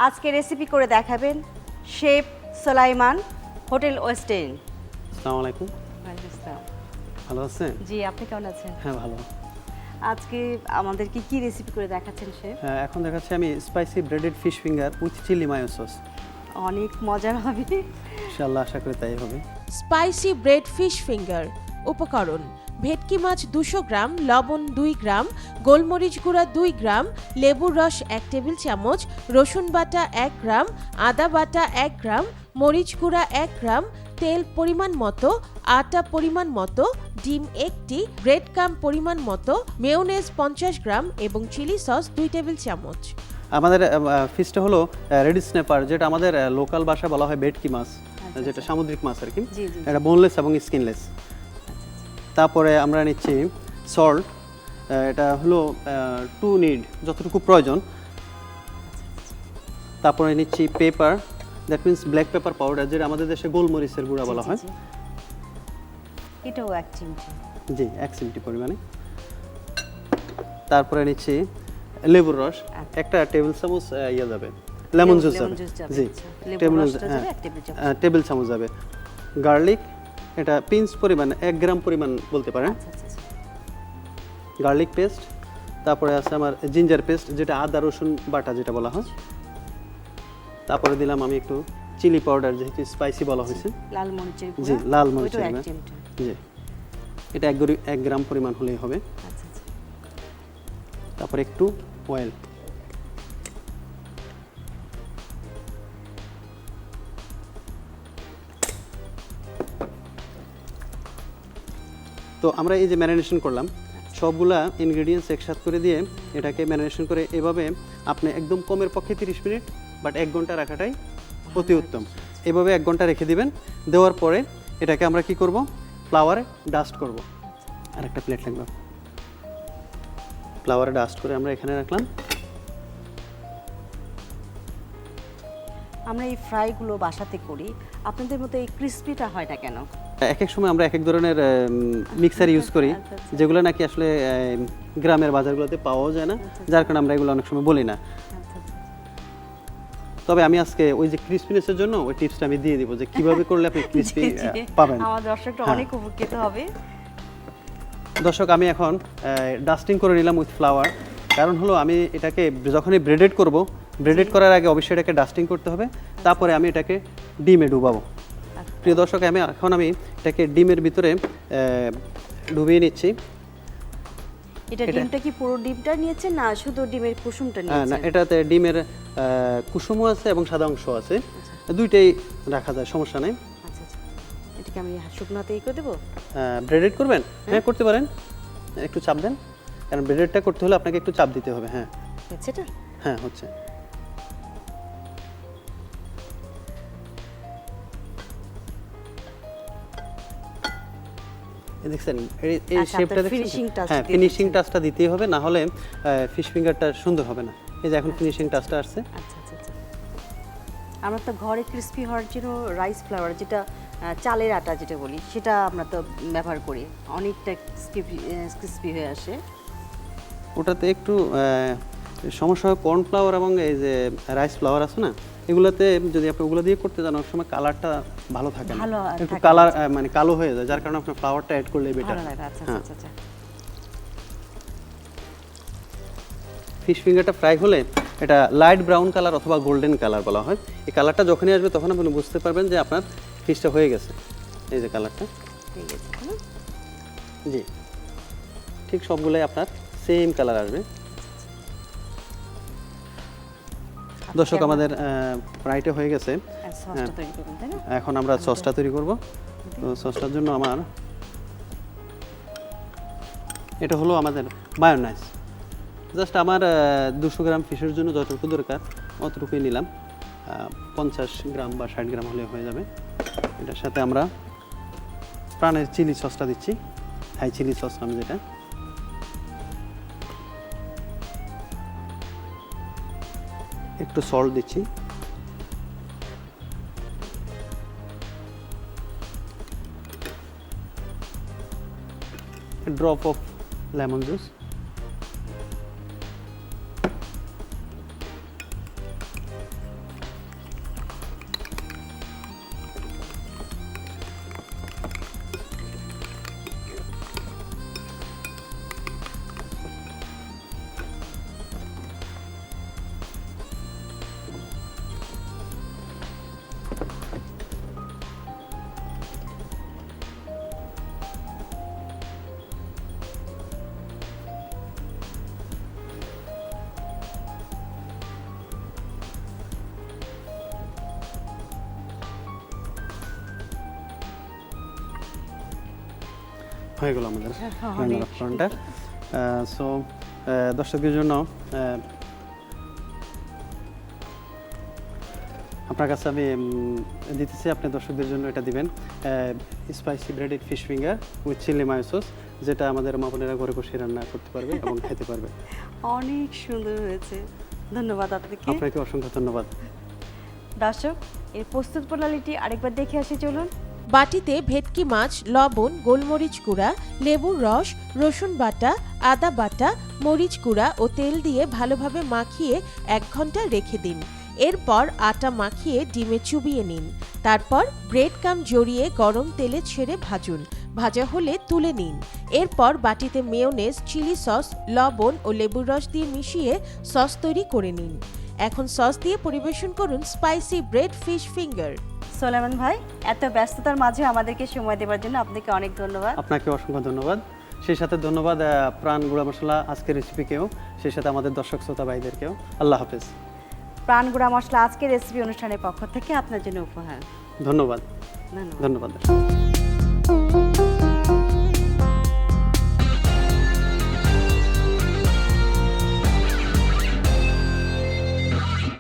আজকে রেসিপি করে দেখাবেন শেফ সোলাইমান, হোটেল ওয়েস্টেন। আসসালামু আলাইকুম। ওয়ালাইকুম আসসালাম। ভালো আছেন? জি, আপনি কেমন আছেন? হ্যাঁ, ভালো। আজকে আমাদেরকে কি রেসিপি করে দেখাচ্ছেন শেফ? হ্যাঁ, এখন দেখাচ্ছি আমি spicy breaded fish finger with chilli mayo sauce. অনেক মজার হবে। ইনশাআল্লাহ আশা করি তাই হবে। Spicy bread fish finger. উপকরণ: ভেটকি মাছ 200 গ্রাম, লবণ 2 গ্রাম, গোলমরিচ গুঁড়া 2 গ্রাম, লেবুর রস 1 টেবিল চামচ, রসুন বাটা 1 গ্রাম, আদা বাটা 1 গ্রাম, মরিচ গুঁড়া 1 গ্রাম, তেল পরিমাণ মতো, আটা পরিমাণ মতো, ডিম 1টি, ব্রেড ক্রাম্ব পরিমাণ মতো, মেয়োনেজ 50 গ্রাম এবং চিলি সস 2 টেবিল চামচ। আমাদের ফিশটা হলো রেড স্ন্যাপার, যেটা আমাদের লোকাল ভাষায় বলা হয় ভেটকি মাছ, যেটা সামুদ্রিক মাছ আর কি। এটা বোনলেস এবং স্কিনলেস। তারপরে আমরা নিচ্ছি সল্ট, এটা হলো টু নিড, যতটুকু প্রয়োজন। তারপরে নিচ্ছি paper, that means black pepper powder, যেটা আমাদের দেশে গোলমরিচের গুঁড়া বলা হয়। এটাও 1 চিমটি। জি, 1 চিমটি পরিমাণে। তারপরে নিচ্ছি লেবুর রস, 1 টেবিল চামচ ইয়ে যাবে, লেমন জুস যাবে। জি, টেবিল চামচ যাবে। গার্লিক, এটা পিঞ্চ পরিমাণ 1 গ্রাম পরিমাণ বলতে পারেন। Garlic paste. তারপরে আছে আমার জিঞ্জার পেস্ট, যেটা আদা রসুন বাটা যেটা বলা হয়। তারপরে দিলাম আমি একটু চিলি পাউডার, যেহেতু স্পাইসি বলা হয়েছে। লাল মরিচের গুঁড়া। জি, লাল মরিচের গুঁড়া। গুঁড়া। জি, এটা 1 গ্রাম পরিমাণ হলেই হবে। আচ্ছা। তারপরে একটু অয়েল। তো আমরা এই যে ম্যারিনেশন করলাম, সবগুলা ইনগ্রেডিয়েন্টস একসাথে করে দিয়ে এটাকে ম্যারিনেশন করে এভাবে আপনি একদম কমের পক্ষে 30 মিনিট বাট 1 ঘন্টা রাখাটাই অতি উত্তম। এভাবে 1 ঘন্টা রেখে দিবেন। দেওয়ার পরে এটাকে আমরা কি করব, ফ্লাওয়ারে ডাস্ট করব। আর একটা প্লেট লাগবে, ফ্লাওয়ারে ডাস্ট করে আমরা এখানে রাখলাম। আমরা এই ফ্রাইগুলো বাসাতে করি, আপনাদের মতো এই ক্রিসপিটা হয় না কেন? এক এক সময় আমরা এক এক ধরনের মিক্সার ইউজ করি, যেগুলো নাকি আসলে গ্রামের বাজারগুলোতে পাওয়াও যায় না, যার কারণে আমরা এগুলো অনেক সময় বলি না। তবে আমি আজকে ওই যে ক্রিসপিনেসের জন্য ওই টিপসটা আমি দিয়ে দিব, যে কিভাবে করলে আপনি ক্রিসপি পাবেন। আমার দর্শকরা অনেক উপকৃত হবে। দর্শক, আমি এখন ডাস্টিং করে নিলাম উইথ ফ্লাওয়ার। কারণ হলো আমি এটাকে যখনই ব্রেডেড করব, ব্রেডেড করার আগে অবশ্যই এটাকে ডাস্টিং করতে হবে, তারপরে আমি এটাকে ডিমে ডুবাবো। প্রিয় দর্শক, আমি এটাকে ডিমের ভিতরে ডুবিয়ে নিচ্ছি। এটা ডিমটা কি পুরো ডিমটা নিয়েছেন না শুধু ডিমের কুসুমটা নিয়েছেন? না, এটাতে ডিমের কুসুমও আছে এবং সাদা অংশ আছে, দুইটাই রাখা যায়, সমস্যা নেই। আচ্ছা। এটাকে আমি শুকনো হাতেই করে দেবো? ব্রেডেড করবেন? হ্যাঁ, করতে পারেন। একটু চাপ দেন, কারণ ব্রেডেডটা করতে হলে আপনাকে একটু চাপ দিতে হবে। হ্যাঁ, হচ্ছে এটা? হ্যাঁ, হচ্ছে। দেখছেন এই শেপটা, হ্যাঁ, ফিনিশিং টাচটা দিতেই হবে, না হলে ফিশ ফিঙ্গারটা সুন্দর হবে না। এই যে এখন ফিনিশিং টাচটা আসছে। আচ্ছা। আমরা তো ঘরে ক্রিসপি হওয়ার জন্য রাইস ফ্লাওয়ার, যেটা চালের আটা যেটা বলি, সেটা আমরা তো ব্যবহার করি, অনেকটা ক্রিসপি হয়ে আসে। ওটাতে একটু সমস্যা হয় কর্নফ্লাওয়ার এবং এই যে রাইস ফ্লাওয়ার আছে না, এগুলাতে যদি আপনি ওগুলো দিয়ে করতে যান, অনেক সময় কালারটা ভালো থাকে না, একটু কালার মানে কালো হয়ে যায়, যার কারণে আপনার ফ্লাওয়ারটা অ্যাড করলে বেটার। আচ্ছা। ফিশ ফিঙ্গারটা ফ্রাই হলে এটা লাইট ব্রাউন কালার অথবা গোল্ডেন কালার বলা হয়। এই কালারটা যখনই আসবে তখন আপনি বুঝতে পারবেন যে আপনার ফিশটা হয়ে গেছে। এই যে কালারটা, জি, ঠিক সবগুলোই আপনার সেম কালার আসবে। দর্শক, আমাদের ফ্রাইটা হয়ে গেছে। এখন আমরা সসটা তৈরি করব। তো সসটার জন্য এটা হলো আমাদের মায়োনাইজ। জাস্ট আমার 200 গ্রাম ফিশের জন্য যতটুকু দরকার অতটুকুই নিলাম। 50 গ্রাম বা 60 গ্রাম হলে হয়ে যাবে। এটার সাথে আমরা প্রাণের চিলি সসটা দিচ্ছি, হাই চিলি সস নামে যেটা। একটু সল্ট দিচ্ছি, ড্রপ অফ লেমন জুস, হয়ে গেল আমাদের অনেক রান্নার ফ্রন্টটা। সো দর্শকদের জন্য আপনার কাছে আমি দিতেছি, আপনি দর্শকদের জন্য এটা দিবেন spicy breaded fish finger with chilli mayo sauce, যেটা আমাদের মা বোনেরা ঘরে বসে রান্না করতে পারবে এবং খেতে পারবে। অনেক সুন্দর হয়েছে, ধন্যবাদ আপনাকে। আপনাকে অসংখ্য ধন্যবাদ। দর্শক, এর প্রস্তুত প্রণালীটি আরেকবার দেখে আসি চলুন। বাটিতে ভেটকি মাছ, লবণ, গোলমরিচ গুঁড়া, লেবুর রস, রসুন বাটা, আদা বাটা, মরিচ গুঁড়া ও তেল দিয়ে ভালোভাবে মাখিয়ে 1 ঘন্টা রেখে দিন। এরপর আটা মাখিয়ে ডিমে চুবিয়ে নিন। তারপর ব্রেড কাম জড়িয়ে গরম তেলে ছেড়ে ভাজুন। ভাজা হলে তুলে নিন। এরপর বাটিতে মেয়োনেজ, চিলি সস, লবণ ও লেবুর রস দিয়ে মিশিয়ে সস তৈরি করে নিন। এখন সস দিয়ে পরিবেশন করুন spicy bread fish finger. Soleman ভাই, এত ব্যস্ততার মাঝে আমাদেরকে সময় দেওয়ার জন্য আপনাকে অনেক ধন্যবাদ। আপনাকে অসংখ্য ধন্যবাদ। সেই সাথে ধন্যবাদ প্রাণ গুঁড়া মশলা আজকের রেসিপিকেও, সেই সাথে আমাদের দর্শক শ্রোতা ভাইদেরকেও। আল্লাহ হাফেজ। প্রাণ গুঁড়া মশলা আজকের রেসিপি অনুষ্ঠানের পক্ষ থেকে আপনার জন্য উপহার। ধন্যবাদ। ধন্যবাদ। ধন্যবাদ।